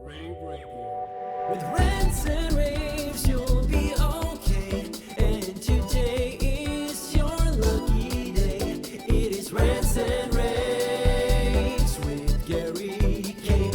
Rave Radio. With rants and raves, you'll be okay. And today is your lucky day. It is rants and raves with Gary K.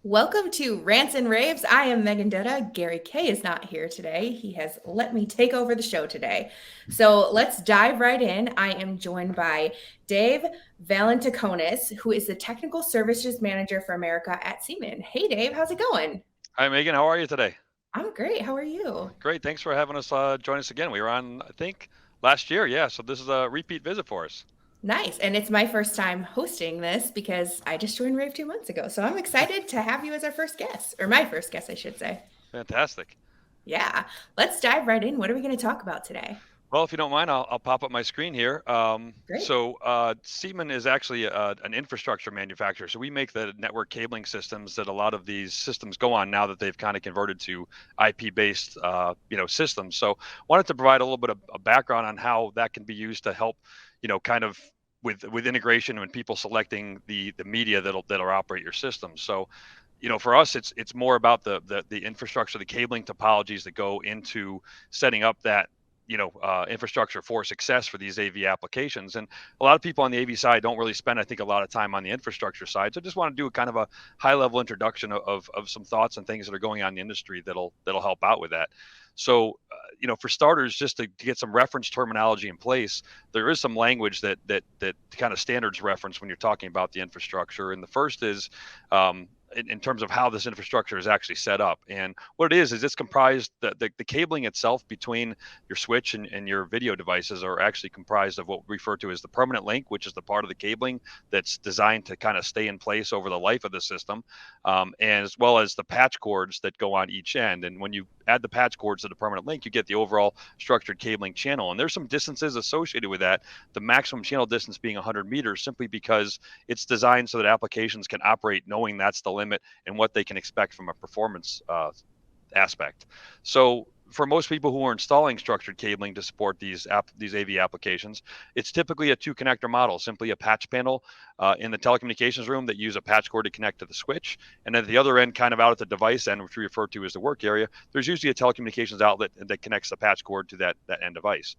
Welcome to Rants and Raves. I am Megan Dutta. Gary K is not here today. He has let me take over the show today. So let's dive right in. I am joined by Dave Valentukonis, who is the Technical Services Manager for America at Siemon. Hey, Dave, how's it going? Hi, Megan. How are you today? I'm great. How are you? Great. Thanks for having us join us again. We were on, I think, last year. Yeah. So this is a repeat visit for us. Nice. And it's my first time hosting this because I just joined Rave 2 months ago. So I'm excited to have you as our first guest, or my first guest, I should say. Fantastic. Yeah. Let's dive right in. What are we going to talk about today? Well, if you don't mind, I'll pop up my screen here. Great. Siemon is actually an infrastructure manufacturer. So we make the network cabling systems that a lot of these systems go on now that they've kind of converted to IP-based, systems. So wanted to provide a little bit of a background on how that can be used to help, kind of with integration and people selecting the media that'll operate your system. So for us, it's more about the infrastructure, the cabling topologies that go into setting up that infrastructure for success for these AV applications. And a lot of people on the AV side don't really spend, I think, a lot of time on the infrastructure side. So I just want to do a kind of a high level introduction of some thoughts and things that are going on in the industry that'll help out with that. So, for starters, just to get some reference terminology in place, there is some language that kind of standards reference when you're talking about the infrastructure. And the first is in terms of how this infrastructure is actually set up. And what it is it's comprised, the cabling itself between your switch and your video devices are actually comprised of what we refer to as the permanent link, which is the part of the cabling that's designed to kind of stay in place over the life of the system, and as well as the patch cords that go on each end. And when you add the patch cords to the permanent link, you get the overall structured cabling channel. And there's some distances associated with that, the maximum channel distance being 100 meters, simply because it's designed so that applications can operate knowing that's the limit and what they can expect from a performance aspect. So for most people who are installing structured cabling to support these AV applications, it's typically a 2-connector model, simply a patch panel in the telecommunications room that use a patch cord to connect to the switch. And at the other end, kind of out at the device end, which we refer to as the work area, there's usually a telecommunications outlet that connects the patch cord to that end device.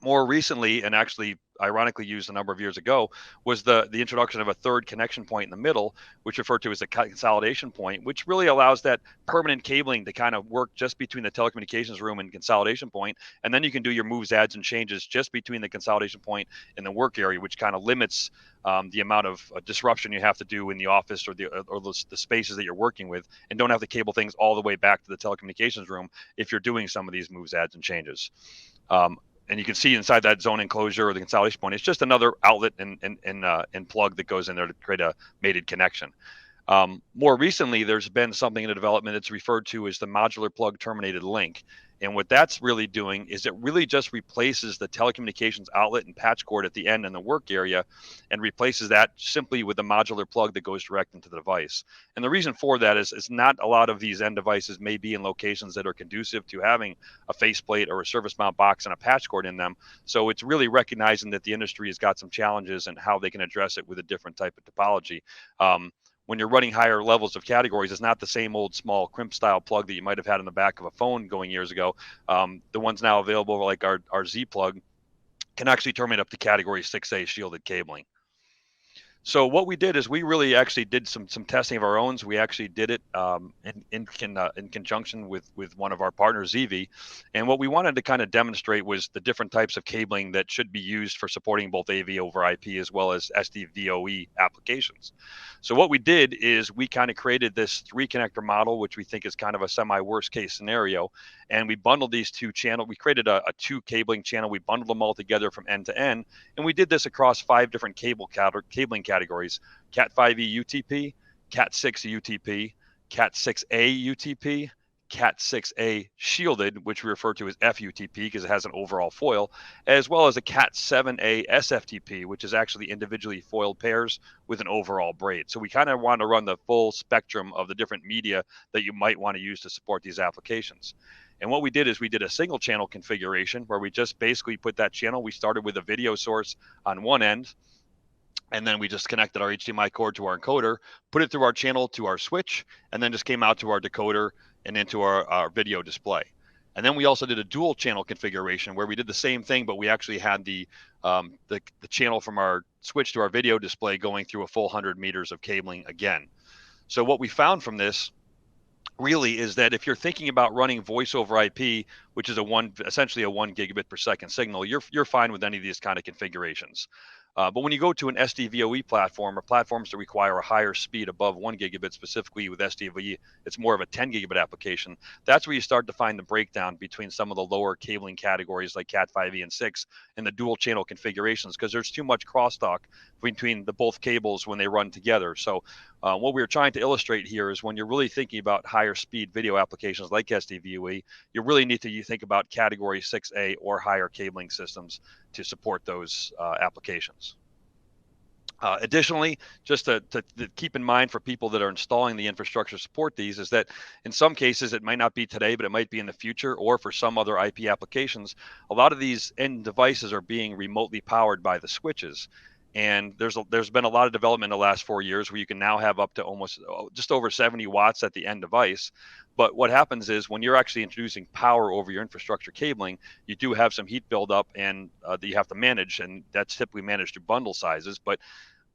More recently, and actually ironically used a number of years ago, was the introduction of a third connection point in the middle, which referred to as a consolidation point, which really allows that permanent cabling to kind of work just between the telecommunications room and consolidation point. And then you can do your moves, adds, and changes just between the consolidation point and the work area, which kind of limits the amount of disruption you have to do in the office or the spaces that you're working with, and don't have to cable things all the way back to the telecommunications room if you're doing some of these moves, adds, and changes. And you can see inside that zone enclosure or the consolidation point, it's just another outlet and plug that goes in there to create a mated connection. More recently, there's been something in the development that's referred to as the modular plug terminated link. And what that's really doing is it really just replaces the telecommunications outlet and patch cord at the end in the work area and replaces that simply with a modular plug that goes direct into the device. And the reason for that is not a lot of these end devices may be in locations that are conducive to having a faceplate or a surface mount box and a patch cord in them. So it's really recognizing that the industry has got some challenges and how they can address it with a different type of topology. When you're running higher levels of categories, it's not the same old small crimp style plug that you might have had in the back of a phone going years ago. The ones now available, like our Z plug, can actually terminate up to category 6A shielded cabling. So what we did is we really actually did some testing of our own. So we actually did it in conjunction with one of our partners, rAVe. And what we wanted to kind of demonstrate was the different types of cabling that should be used for supporting both AV over IP as well as SDVoE applications. So what we did is we kind of created this 3-connector model, which we think is kind of a semi-worst case scenario. And we bundled these 2 channels. We created a 2 cabling channel. We bundled them all together from end to end. And we did this across 5 different cabling categories: Cat5A UTP, Cat6A UTP, Cat6A UTP, Cat6A shielded, which we refer to as FUTP because it has an overall foil, as well as a Cat7A SFTP, which is actually individually foiled pairs with an overall braid. So we kind of want to run the full spectrum of the different media that you might want to use to support these applications. And what we did is we did a single channel configuration where we just basically put that channel. We started with a video source on one end. And then we just connected our HDMI cord to our encoder, put it through our channel to our switch, and then just came out to our decoder and into our video display. And then we also did a dual channel configuration where we did the same thing, but we actually had the channel from our switch to our video display going through a full 100 meters of cabling again. So what we found from this really is that if you're thinking about running voice over IP, which is essentially a 1 gigabit per second signal, you're fine with any of these kind of configurations. But when you go to an SDVoE platform or platforms that require a higher speed above 1 gigabit, specifically with SDVoE, it's more of a 10 gigabit application. That's where you start to find the breakdown between some of the lower cabling categories like Cat5e and 6 and the dual channel configurations, because there's too much crosstalk between the both cables when they run together. So what we're trying to illustrate here is when you're really thinking about higher speed video applications like SDVoE, you really need to think about category 6A or higher cabling systems to support those applications. Additionally, just to keep in mind for people that are installing the infrastructure to support these is that in some cases it might not be today, but it might be in the future, or for some other IP applications, a lot of these end devices are being remotely powered by the switches. And there's been a lot of development in the last 4 years where you can now have up to almost just over 70 watts at the end device. But what happens is when you're actually introducing power over your infrastructure cabling, you do have some heat buildup and that you have to manage, and that's typically managed through bundle sizes. But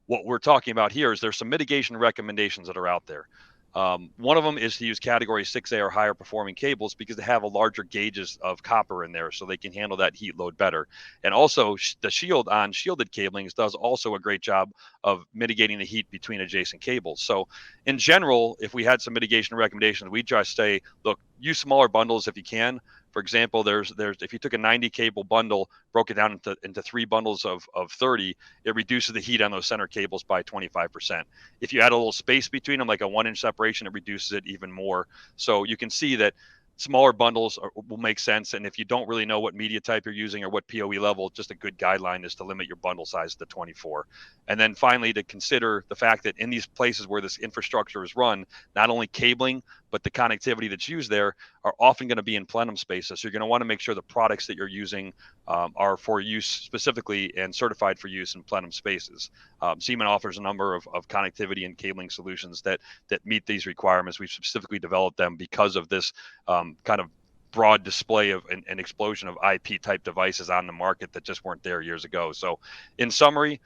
what we're talking about here is there's some mitigation recommendations that are out there. One of them is to use category 6A or higher performing cables because they have a larger gauges of copper in there, so they can handle that heat load better. And also the shield on shielded cablings does also a great job of mitigating the heat between adjacent cables. So in general, if we had some mitigation recommendations, we just say, look, use smaller bundles if you can. For example, there's if you took a 90 cable bundle, broke it down into 3 bundles of 30, it reduces the heat on those center cables by 25%. If you add a little space between them, like a 1-inch separation, it reduces it even more. So you can see that smaller bundles will make sense. And if you don't really know what media type you're using or what PoE level, just a good guideline is to limit your bundle size to 24. And then finally, to consider the fact that in these places where this infrastructure is run, not only cabling, but the connectivity that's used there are often going to be in plenum spaces. So you're going to want to make sure the products that you're using are for use specifically and certified for use in plenum spaces. Siemon offers a number of connectivity and cabling solutions that meet these requirements. We've specifically developed them because of this kind of broad display of an explosion of IP type devices on the market that just weren't there years ago. So in summary,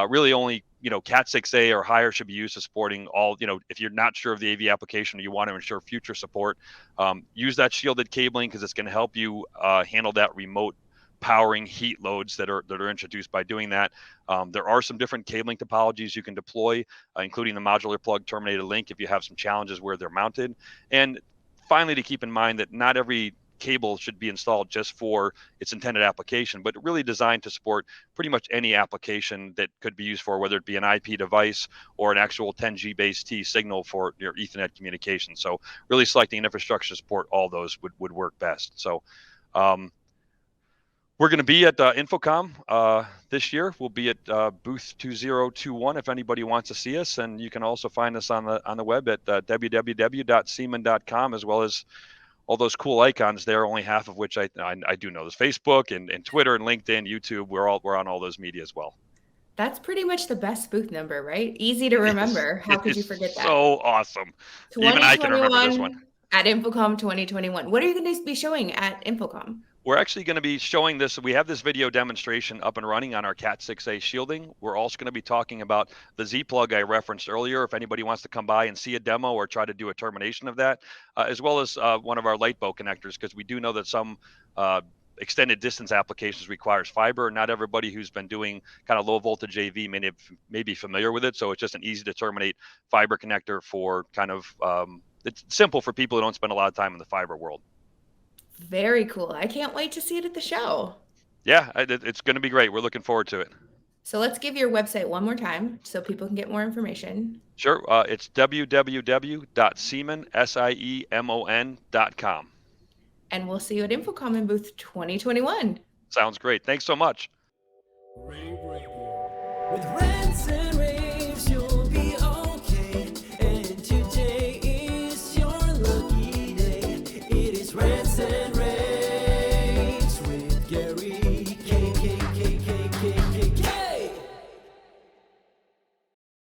really only Cat6A or higher should be used to supporting all, if you're not sure of the AV application or you want to ensure future support, use that shielded cabling because it's going to help you handle that remote powering heat loads that are introduced by doing that. There are some different cabling topologies you can deploy, including the modular plug terminated link if you have some challenges where they're mounted. And finally, to keep in mind that not every cable should be installed just for its intended application, but really designed to support pretty much any application that could be used for, whether it be an IP device or an actual 10G base T signal for your Ethernet communication. So really selecting an infrastructure to support all those would work best. So we're going to be at InfoComm this year. We'll be at booth 2021 if anybody wants to see us, and you can also find us on the web at www.siemon.com, as well as all those cool icons there, only half of which I do know. There's Facebook and Twitter and LinkedIn, YouTube. We're on all those media as well. That's pretty much the best booth number, right? Easy to remember. How could you forget that? So awesome. Even I can remember this one. At InfoComm 2021. What are you going to be showing at InfoComm? We're actually going to be showing this. We have this video demonstration up and running on our Cat6A shielding. We're also going to be talking about the Z plug I referenced earlier. If anybody wants to come by and see a demo or try to do a termination of that, as well as one of our light bow connectors, because we do know that some extended distance applications requires fiber. Not everybody who's been doing kind of low voltage AV may be familiar with it. So it's just an easy to terminate fiber connector for kind of, it's simple for people who don't spend a lot of time in the fiber world. Very cool. I can't wait to see it at the show. Yeah, it's going to be great. We're looking forward to it. So let's give your website one more time so people can get more information. Sure. It's www.siemon.com. And we'll see you at InfoComm in booth 2021. Sounds great. Thanks so much. rAVe Radio with Rants and